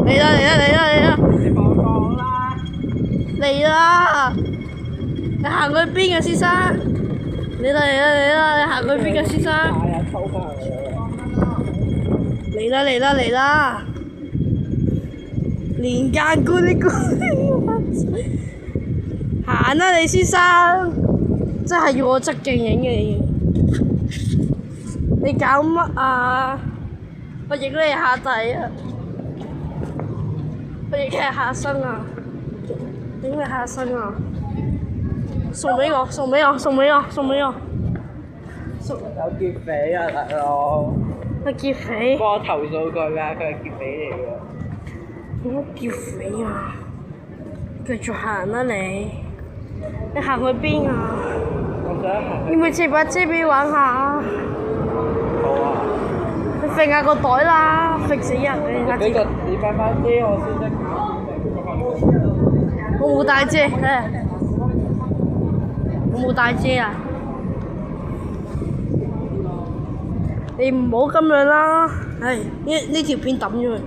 嚟啦嚟啦嚟啦嚟啦！你放放啦！嚟啦！你行去邊啊，先生？嚟啦嚟啦嚟啦！你行去邊啊，先生？係啊，抽翻嚟啦嚟啦嚟啦！連間咕哩咕哩，行啦你先生！真係要我側鏡影嘅你，你搞乜啊？我影你下底啊！我影你下身啊！影你下身啊！送俾我，送俾我，送俾我，送俾我！有劫匪啊，大佬！乜劫匪？幫我投訴佢啊！佢係劫匪嚟㗎。乜劫匪啊？繼續行啦你！你行去邊啊？我想行。要唔要借把遮俾你玩下啊？好啊！你揈下個袋啦，揈死人你下次！你擺把遮我先得。我冇帶遮，我冇帶遮啊！你唔好咁樣啦，唉，呢條片抌咗佢。